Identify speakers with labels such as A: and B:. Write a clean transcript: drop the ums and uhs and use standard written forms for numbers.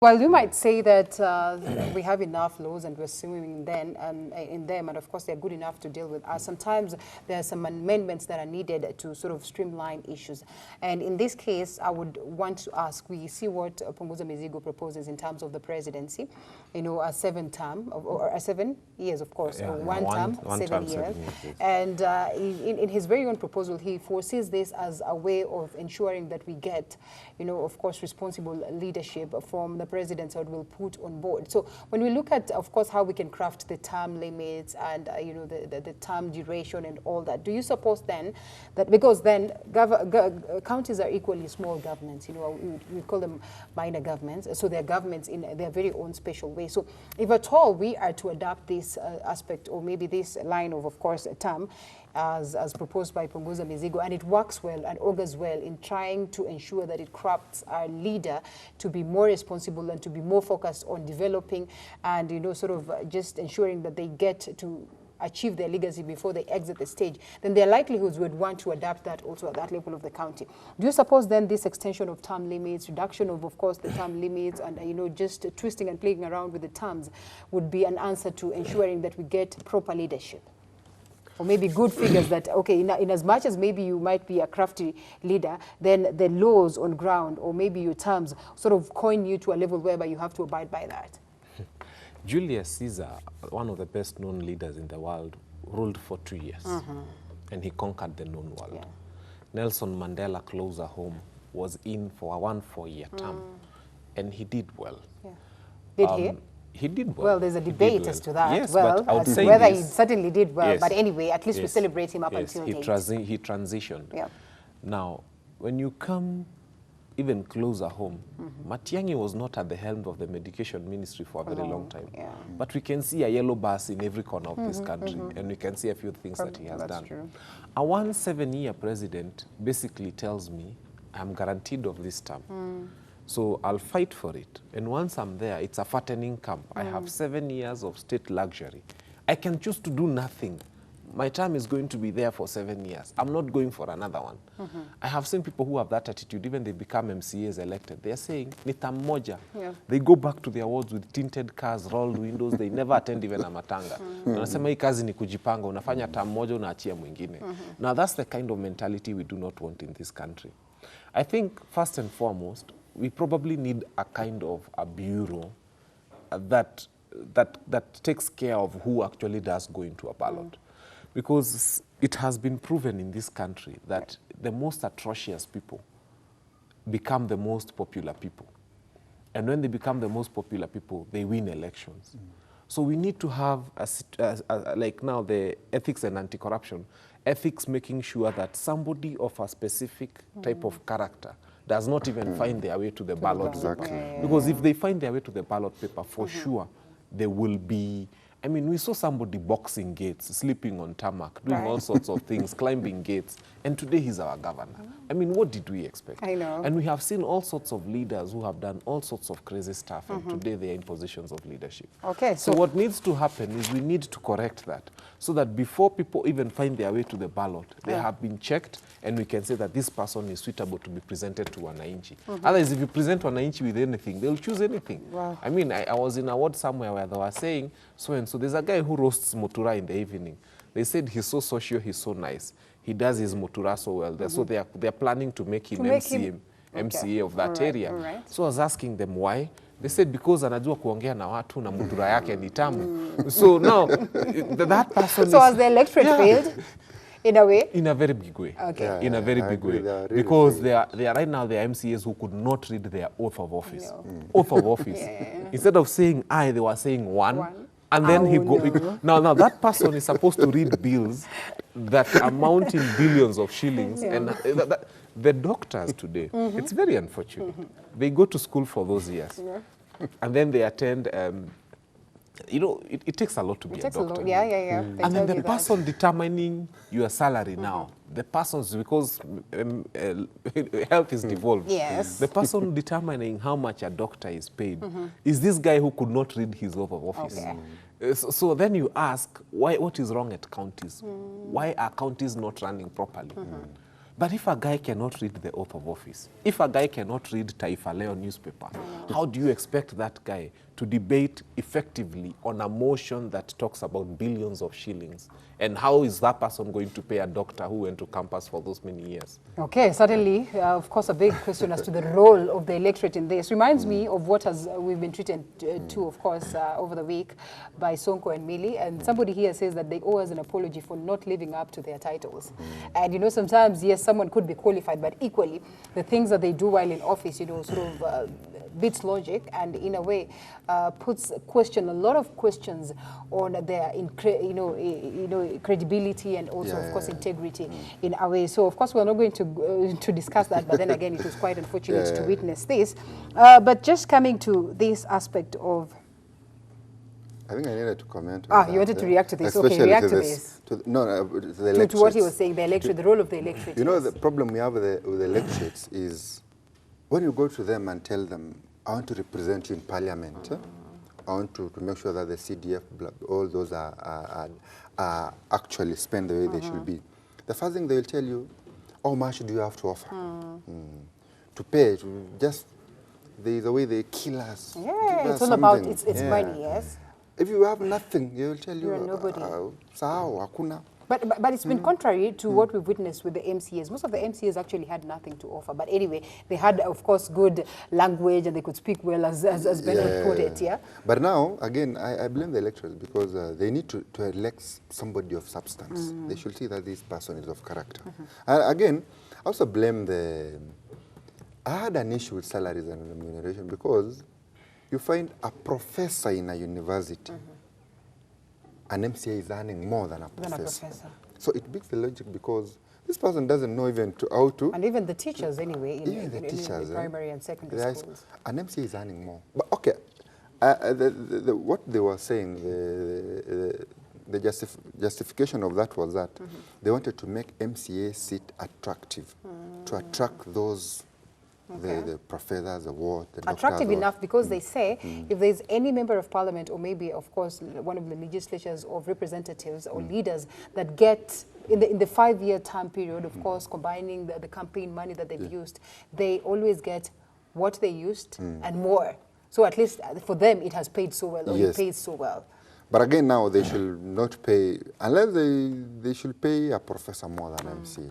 A: Well, you might say that we have enough laws and we're swimming in them, and of course they're good enough to deal with us. Sometimes there are some amendments that are needed to sort of streamline issues. And in this case, I would want to ask, we see what Punguza Mizigo proposes in terms of the presidency, you know, a 7 term, or 7 years, of course,
B: yeah,
A: or one term, 7 years. And in his very own proposal, he foresees this as a way of ensuring that we get, you know, of course, responsible leadership from the president will put on board. So when we look at, of course, how we can craft the term limits and, you know, the term duration and all that, do you suppose then that, because then counties are equally small governments, you know, we call them minor governments, so they're governments in their very own special way. So if at all we are to adopt this aspect, or maybe this line of course, a term, as proposed by Punguza Mizigo, and it works well and augurs well in trying to ensure that it crafts our leader to be more responsible and to be more focused on developing and, you know, sort of just ensuring that they get to achieve their legacy before they exit the stage, then their likelihoods would want to adapt that also at that level of the county. Do you suppose then this extension of term limits, reduction of course, the term limits, and, you know, just twisting and playing around with the terms would be an answer to ensuring that we get proper leadership? Or maybe good figures that, okay, in as much as maybe you might be a crafty leader, then the laws on ground or maybe your terms sort of coin you to a level whereby you have to abide by that.
B: Julius Caesar, one of the best known leaders in the world, ruled for 2 years. And he conquered the known world.
A: Yeah.
B: Nelson Mandela, closer home, was in for a 1 4-year term. And he did well.
A: Yeah. Did he?
B: He did well.
A: Well, there's a debate as to that.
B: Yes,
A: well,
B: but I would say
A: whether
B: this.
A: he certainly did well.
B: Yes.
A: But anyway, at least we
B: Yes.
A: celebrate him up
B: Yes.
A: until
B: he transitioned.
A: Yeah.
B: Now, when you come even closer home, Matiang'i was not at the helm of the medication ministry for a very long time.
A: Yeah.
B: But we can see a yellow bus in every corner of this country, and we can see a few things that he has done.
A: True.
B: A 1 7-year president basically tells me, I'm guaranteed of this term. So I'll fight for it. And once I'm there, it's a fattening camp. I have 7 years of state luxury. I can choose to do nothing. My term is going to be there for 7 years. I'm not going for another one. I have seen people who have that attitude, even they become MCAs elected. They're saying, ni term moja.
A: Yeah.
B: They go back to their wards with tinted cars, rolled windows. They never attend even a matanga. Wanasema hii kazi ni kujipanga. Unafanya term moja, unaachia mwingine. Now that's the kind of mentality we do not want in this country. I think first and foremost, we probably need a kind of a bureau that takes care of who actually does go into a ballot. Because it has been proven in this country that the most atrocious people become the most popular people. And when they become the most popular people, they win elections. So we need to have, like now the ethics and anti-corruption, ethics making sure that somebody of a specific type of character does not even find their way to the ballot paper.
C: Exactly.
B: Because if they find their way to the ballot paper, for sure, there will be, I mean, we saw somebody boxing gates, sleeping on tarmac, doing all sorts of things, climbing gates, and today he's our governor. I mean, what did we expect?
A: I know.
B: And we have seen all sorts of leaders who have done all sorts of crazy stuff, and today they are in positions of leadership.
A: Okay,
B: So what needs to happen is we need to correct that, so that before people even find their way to the ballot, they have been checked, and we can say that this person is suitable to be presented to Wananchi. Otherwise, if you present Wananchi with anything, they'll choose anything.
A: Wow.
B: I mean, I was in a ward somewhere where they were saying, so there's a guy who roasts motura in the evening. They said he's so social, he's so nice. He does his motura so well. So they're planning to make him MCA of that area.
A: Right.
B: So I was asking them why. They said because anajua kuongea na watu na motura yake ni tamu. So now, that person
A: So has the electorate failed? In a way?
B: In a very big way.
A: Okay.
C: Yeah,
B: in a very
C: I
B: big
C: agree.
B: way.
C: They are really
B: Because they are right now, they are MCAs who could not read their oath of office. Oath of office. Instead of saying I, they were saying one. And then now that person is supposed to read bills that amount in billions of shillings. And the doctors today, it's very unfortunate. They go to school for those years. And then they attend, you know, it takes a lot to be a doctor.
A: Yeah.
B: And then the person determining your salary now, the person's, because health is devolved.
A: Yes.
B: The person determining how much a doctor is paid is this guy who could not read his oath of office.
A: Okay.
B: So then you ask, what is wrong at counties? Why are counties not running properly? But if a guy cannot read the oath of office, if a guy cannot read Taifa Leo newspaper, how do you expect that guy to debate effectively on a motion that talks about billions of shillings? And how is that person going to pay a doctor who went to campus for those many years?
A: Okay, certainly, of course, a big question as to the role of the electorate in this. Reminds me of what we've been treated to, of course, over the week by Sonko and Millie. And somebody here says that they owe us an apology for not living up to their titles. And, you know, sometimes, yes, someone could be qualified, but equally, the things that they do while in office, you know, sort of beats logic and, in a way, puts a lot of questions on their, credibility and also, of course, integrity in a way. So, of course, we're not going to discuss that, but then again, it was quite unfortunate to witness this. But just coming to this aspect of...
C: I think I needed to comment on that.
A: You wanted to react to this.
C: Especially
A: okay, react to this.
C: To the electorates.
A: To what he was saying, the electorate, the role of the electorate.
C: You know, the problem we have with the electorates is when you go to them and tell them, I want to represent you in parliament, I want to make sure that the CDF, all those are actually spent the way they should be. The first thing they will tell you, how much do you have to offer? To pay, there is a way they kill us.
A: Yeah, it's all about, it's money, yes.
C: If you have nothing, they will tell you,
A: you're nobody.
C: Hakuna.
A: But it's been contrary to what we've witnessed with the MCAs. Most of the MCAs actually had nothing to offer. But anyway, they had, of course, good language and they could speak well, as Bernard put it, yeah?
C: But now, again, I blame the electors because they need to elect somebody of substance. They should see that this person is of character. Again, I also blame I had an issue with salaries and remuneration because you find a professor in a university, an MCA is earning more than a professor. So it beats the logic because this person doesn't know even how to...
A: And even the teachers anyway,
C: in the
A: primary and secondary schools.
C: An MCA is earning more. But okay, what they were saying, the justification of that was that they wanted to make MCA seat attractive, to attract those... The professors, the doctors.
A: Attractive enough because they say if there's any member of parliament or maybe, of course, one of the legislatures of representatives or leaders that get, in the 5-year term period, of course, combining the campaign money that they've used, they always get what they used and more. So at least for them, it has paid so well, or it pays so well.
C: But again, now they should not pay, unless they should pay a professor more than MC.